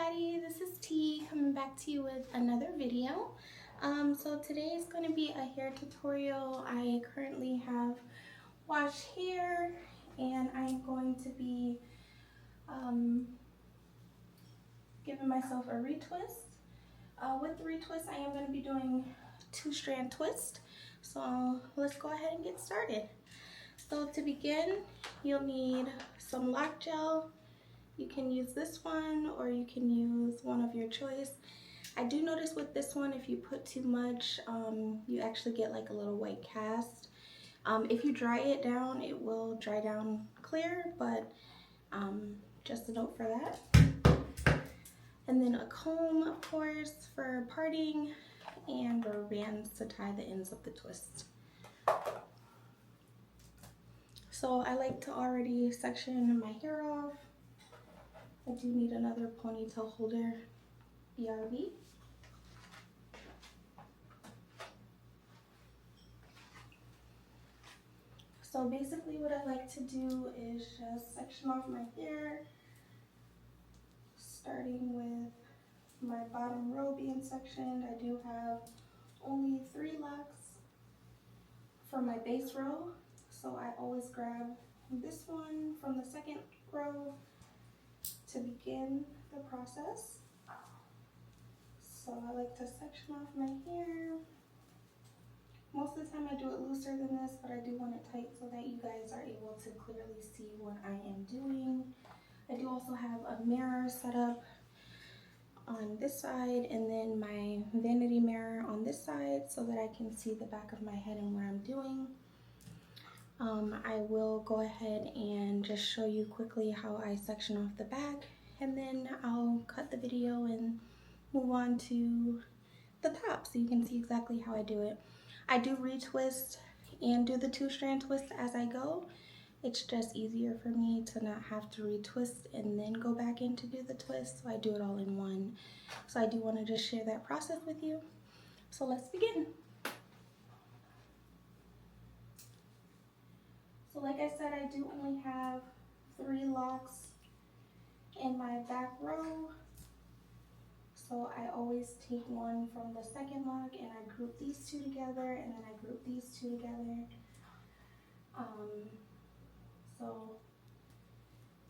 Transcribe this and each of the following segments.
everybody, this is T coming back to you with another video. So today is going to be a hair tutorial. I currently have washed hair and I'm going to be giving myself a retwist. With the retwist, I am going to be doing 2-strand twist. So let's go ahead and get started. So to begin, you'll need some lock gel. You can use this one or you can use one of your choice. I do notice with this one, if you put too much, you actually get like a little white cast. If you dry it down, it will dry down clear, but just a note for that. And then a comb, of course, for parting, and rubber bands to tie the ends of the twist. So I like to already section my hair off. I do need another ponytail holder, BRB. So basically what I like to do is just section off my hair, starting with my bottom row being sectioned. I do have only 3 locks for my base row, so I always grab this one from the second row to begin the process. So I like to section off my hair. Most of the time I do it looser than this, but I do want it tight so that you guys are able to clearly see what I am doing. I do also have a mirror set up on this side and then my vanity mirror on this side so that I can see the back of my head and what I'm doing. I will go ahead and just show you quickly how I section off the back, and then I'll cut the video and move on to the top so you can see exactly how I do it. I do retwist and do the 2-strand twist as I go. It's just easier for me to not have to retwist and then go back in to do the twist, so I do it all in one. So I do want to just share that process with you. So let's begin. So like I said, I do only have 3 locks in my back row. So I always take one from the second lock and I group these 2 together, and then I group these 2 together. So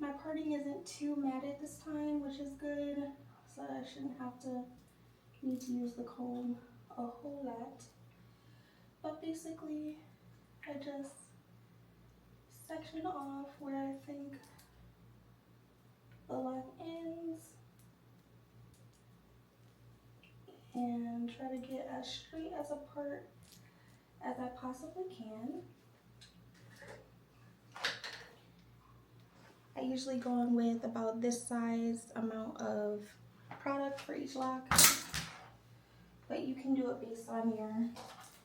my parting isn't too matted this time, which is good. So I shouldn't have to need to use the comb a whole lot. But basically, I just section off where I think the lock ends and try to get as straight as apart as I possibly can. I usually go in with about this size amount of product for each lock, but you can do it based on your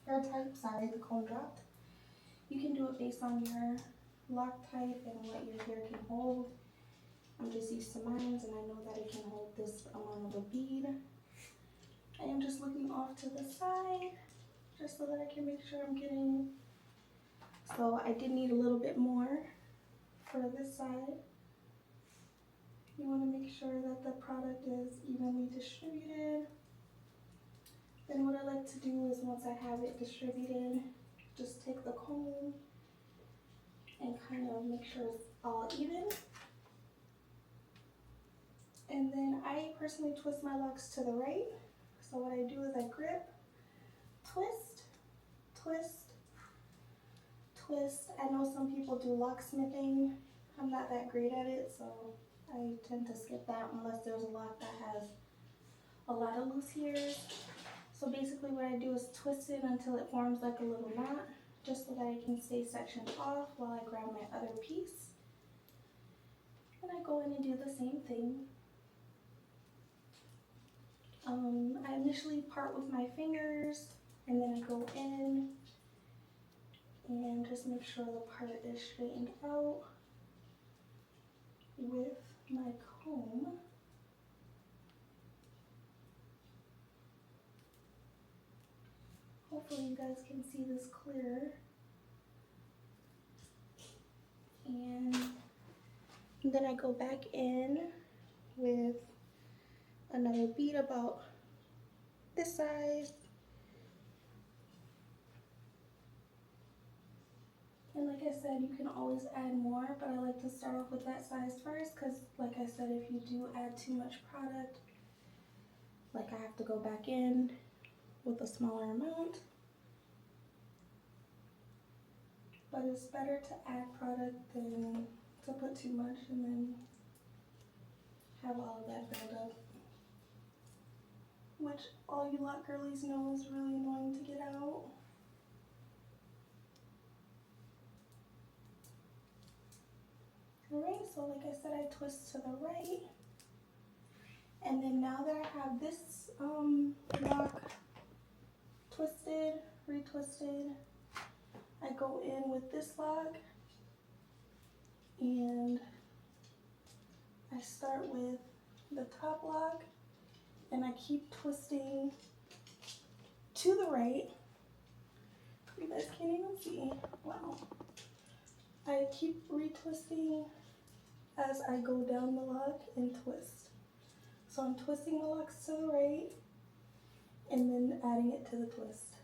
hair type. Sorry, the comb dropped. You can do it based on your lock type and what your hair can hold. I'm just used to mine, and I know that it can hold this amount of a bead. I am just looking off to the side just so that I can make sure I'm getting. So I did need a little bit more for this side. You want to make sure that the product is evenly distributed. Then what I like to do is, once I have it distributed, just take the comb and kind of make sure it's all even. And then I personally twist my locks to the right. So what I do is I grip, twist, twist, twist. I know some people do locksmithing. I'm not that great at it, so I tend to skip that unless there's a lock that has a lot of loose hairs. So basically what I do is twist it until it forms like a little knot, just so that I can stay sectioned off while I grab my other piece. And I go in and do the same thing. I initially part with my fingers, and then I go in and just make sure the part is straightened out with my comb. Hopefully you guys can see this clear. And then I go back in with another bead about this size. And like I said, you can always add more, but I like to start off with that size first because like I said, if you do add too much product, like I have to go back in with a smaller amount. But it's better to add product than to put too much and then have all of that build up. Which all you lock girlies know is really annoying to get out. Alright, so like I said, I twist to the right. And then now that I have this lock twisted, retwisted, I go in with this lock and I start with the top lock and I keep twisting to the right. You guys can't even see. Wow. I keep retwisting as I go down the lock and twist. So I'm twisting the locks to the right and then adding it to the twist.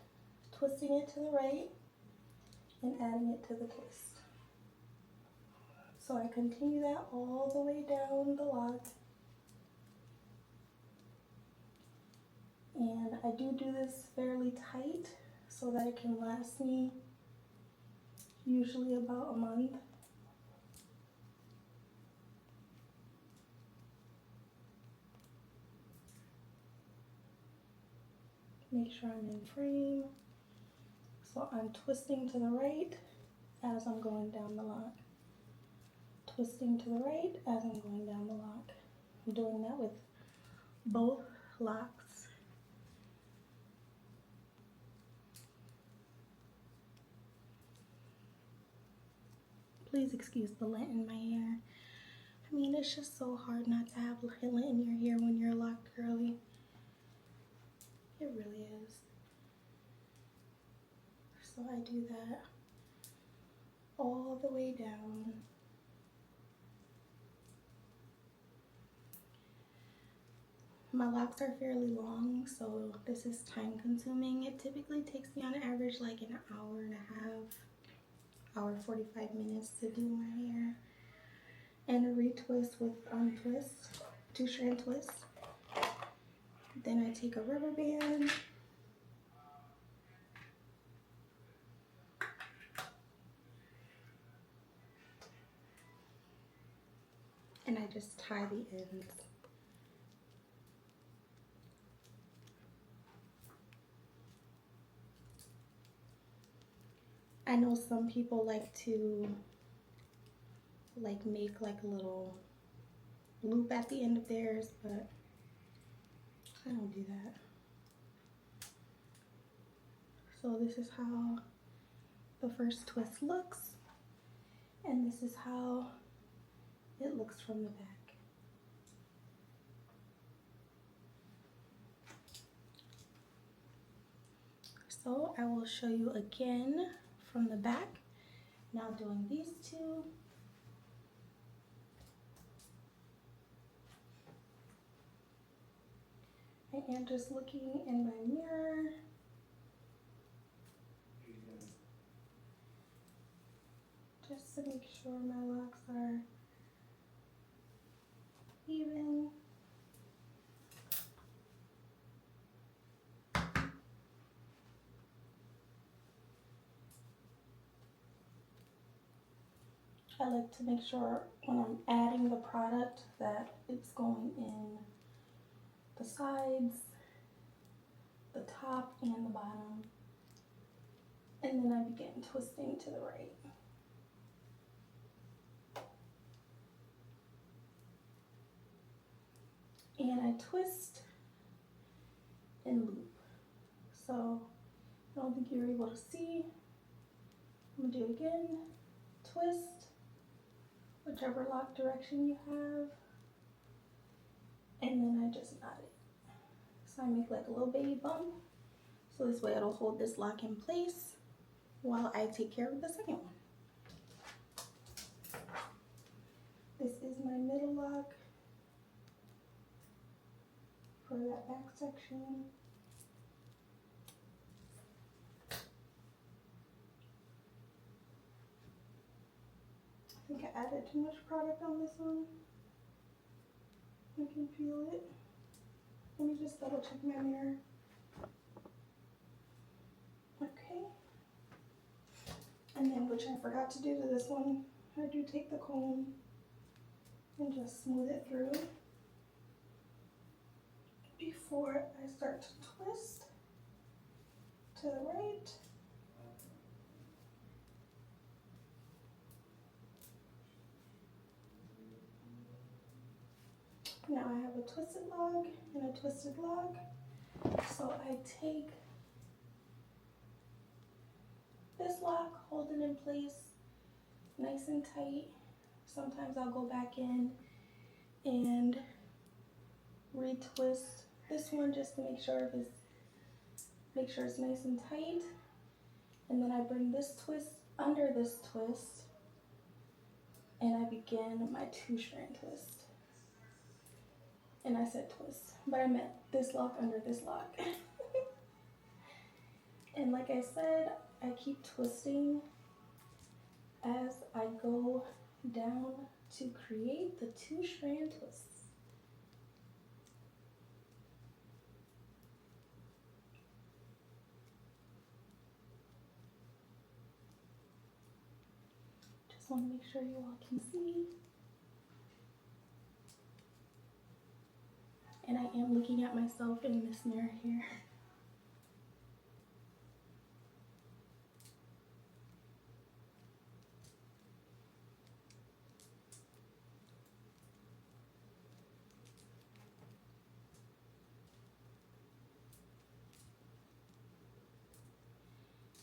Twisting it to the right and adding it to the twist. So I continue that all the way down the lock. And I do this fairly tight so that it can last me usually about a month. Make sure I'm in frame. So I'm twisting to the right as I'm going down the lock. Twisting to the right as I'm going down the lock. I'm doing that with both locks. Please excuse the lint in my hair. I mean, it's just so hard not to have lint in your hair when you're a locked girly. It really is. So I do that all the way down. My locks are fairly long, so this is time consuming. It typically takes me on average like an hour and a half, hour 45 minutes to do my hair. And a retwist with untwist, 2-strand twist. Then I take a rubber band and I just tie the ends. I know some people like to make like a little loop at the end of theirs, but I don't do that. So this is how the first twist looks, and this is how it looks from the back. So I will show you again from the back. Now doing these two. I am just looking in my mirror. Just to make sure my locks are even. I like to make sure when I'm adding the product that it's going in the sides, the top, and the bottom. And then I begin twisting to the right. And I twist and loop. So I don't think you're able to see. I'm gonna do it again. Twist, whichever lock direction you have. And then I just knot it. So I make like a little baby bump. So this way it'll hold this lock in place while I take care of the second one. This is my middle lock. for that back section. I think I added too much product on this one. I can feel it. Let me just double check my mirror. Okay. And then, which I forgot to do to this one, I do take the comb and just smooth it through before I start to twist to the right. Now I have a twisted log and a twisted log. So I take this lock, hold it in place nice and tight. Sometimes I'll go back in and retwist this one just to make sure it's nice and tight. And then I bring this twist under this twist and I begin my 2-strand twist. And I said twist, but I meant this lock under this lock. And like I said, I keep twisting as I go down to create the 2-strand twists. Just want to make sure you all can see. And I am looking at myself in this mirror here.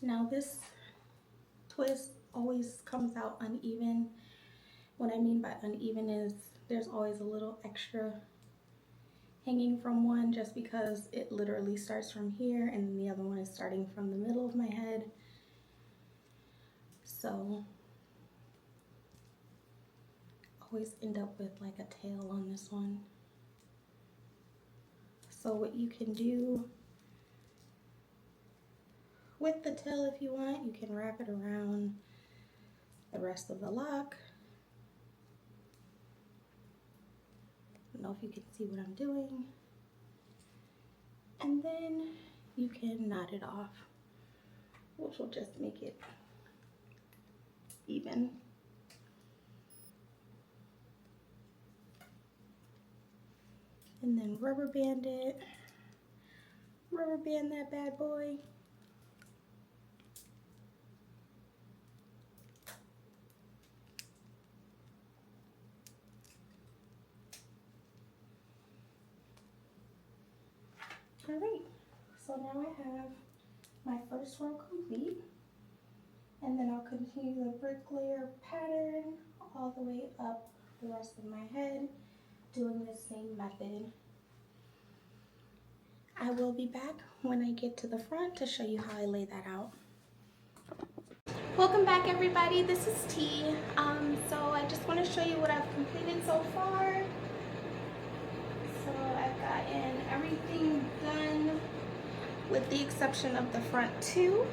Now this twist always comes out uneven. What I mean by uneven is there's always a little extra hanging from one just because it literally starts from here and then the other one is starting from the middle of my head. So always end up with like a tail on this one. So what you can do with the tail, if you want, you can wrap it around the rest of the lock. I don't know if you can see what I'm doing. And then you can knot it off, which will just make it even. And then rubber band it. Rubber band that bad boy. All right, so now I have my first row complete, and then I'll continue the bricklayer pattern all the way up the rest of my head, doing the same method. I will be back when I get to the front to show you how I lay that out. Welcome back, everybody. This is T. So I just want to show you what I've completed so far. So I've gotten everything done with the exception of the front two.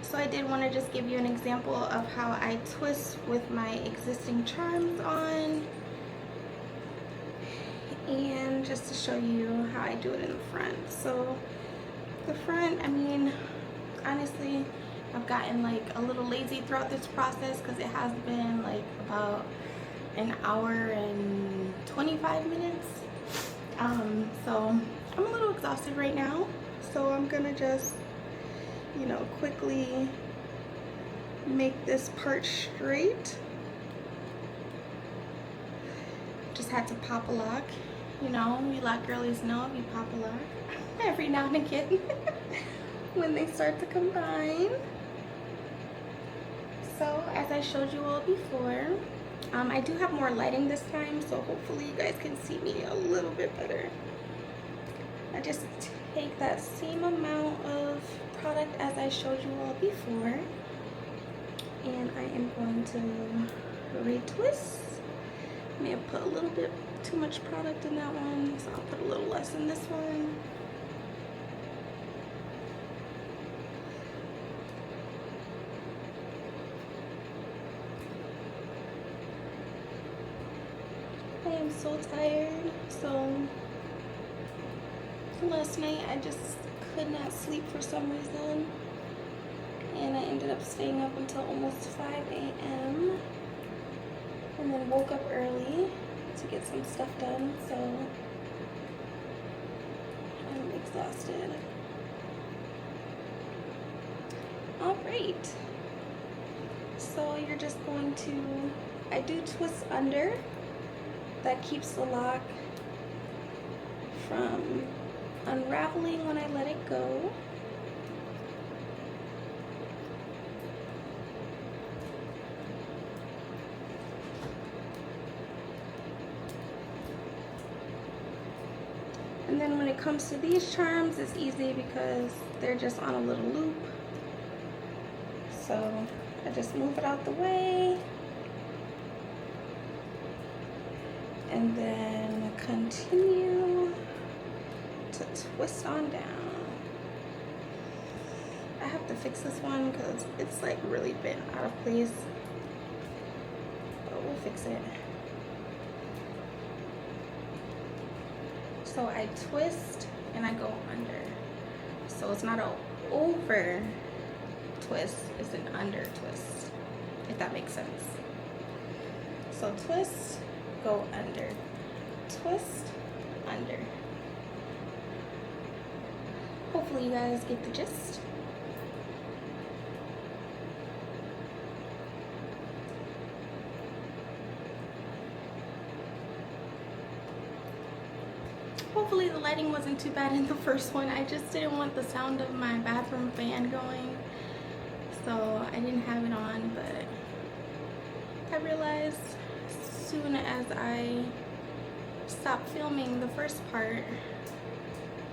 So I did want to just give you an example of how I twist with my existing charms on, and just to show you how I do it in the front. So the front, I mean, honestly, I've gotten like a little lazy throughout this process because it has been like about an hour and 25 minutes. So I'm a little exhausted right now, so I'm gonna just, you know, quickly make this part straight. Just had to pop a lock. You know, you lock girlies know you pop a lock every now and again when they start to combine. So as I showed you all before, I do have more lighting this time, so hopefully you guys can see me a little bit better. I just take that same amount of product as I showed you all before, and I am going to retwist. I may have put a little bit too much product in that one, so I'll put a little less in this one. I am so tired. So last night I just could not sleep for some reason, and I ended up staying up until almost 5 a.m. and then woke up early to get some stuff done, so I'm exhausted. All right, so you're just going to, I do twist under. That keeps the lock from unraveling when I let it go. And then when it comes to these charms, it's easy because they're just on a little loop. So I just move it out the way. And then continue to twist on down. I have to fix this one because it's like really been out of place, but we'll fix it. So I twist and I go under. So it's not an over twist, it's an under twist, if that makes sense. So twist, go under, twist, under. Hopefully you guys get the gist. Hopefully the lighting wasn't too bad in the first one. I just didn't want the sound of my bathroom fan going, so I didn't have it on, but I realized as soon as I stopped filming the first part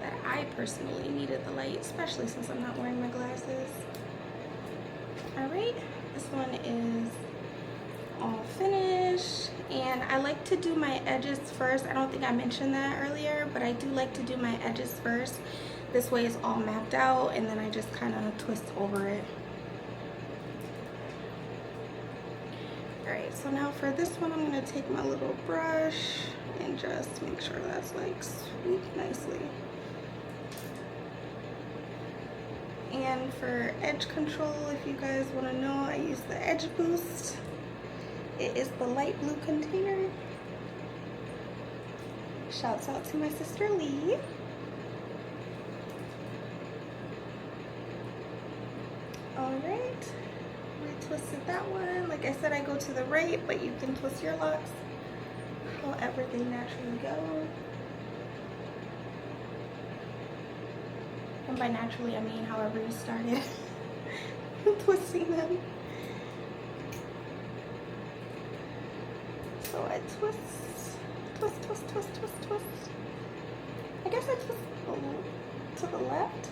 that I personally needed the light, especially since I'm not wearing my glasses. Alright, this one is all finished, and I like to do my edges first. I don't think I mentioned that earlier, but I do like to do my edges first. This way it's all mapped out, and then I just kind of twist over it. Alright, so now for this one, I'm going to take my little brush and just make sure that's like swooped nicely. And for edge control, if you guys want to know, I use the Edge Boost. It is the light blue container. Shouts out to my sister Lee. Alright. Twisted that one. Like I said, I go to the right, but you can twist your locks however they naturally go. And by naturally, I mean however you started twisting them. So I twist, twist, twist, twist, twist, twist. I guess I twist to the left.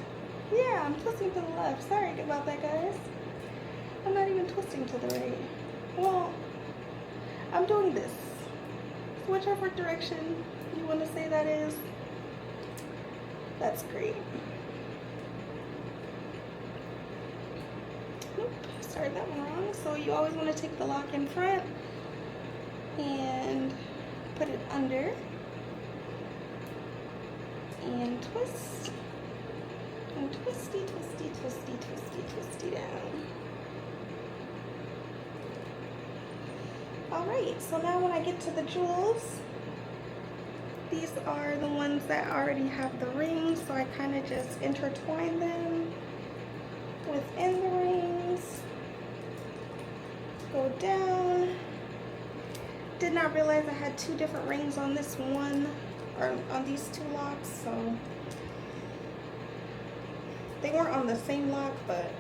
Yeah, I'm twisting to the left. Sorry about that, guys. I'm not even twisting to the right. Well, I'm doing this. Whichever direction you want to say that is, that's great. Nope, started that one wrong. So you always want to take the lock in front and put it under and twist and twisty, twisty, twisty, twisty, twisty down. Alright, so now when I get to the jewels, these are the ones that already have the rings, so I kind of just intertwine them within the rings, go down. Did not realize I had two different rings on this one, or on these two locks, so they weren't on the same lock, but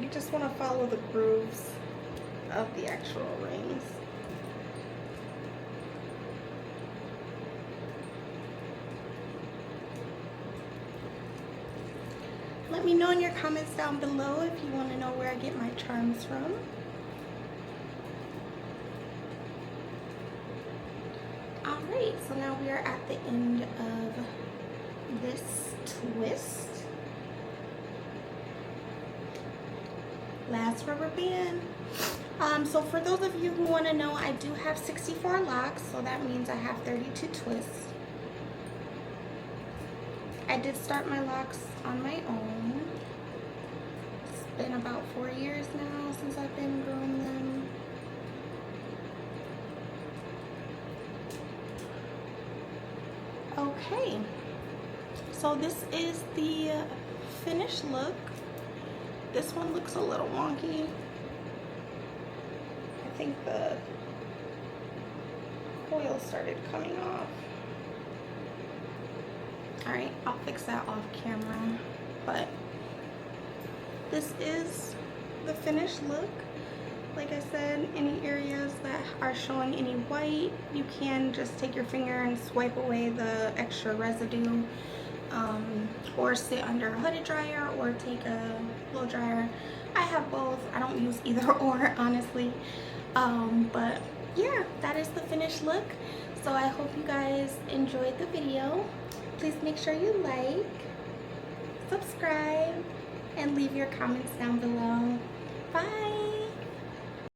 you just want to follow the grooves of the actual rings. Let me know in your comments down below if you want to know where I get my charms from. so now we are at the end of this twist. Last rubber band. So for those of you who want to know, I do have 64 locks, so that means I have 32 twists. I did start my locks on my own. It's been about 4 years now since I've been growing them. Okay, so this is the finished look. This one looks a little wonky. I think the coil started coming off. Alright, I'll fix that off camera. But this is the finished look. Like I said, any areas that are showing any white, you can just take your finger and swipe away the extra residue, or sit under a hooded dryer or take a blow dryer. I have both. I don't use either or, honestly. But yeah, that is the finished look. So I hope you guys enjoyed the video. Please make sure you like, subscribe, and leave your comments down below. Bye!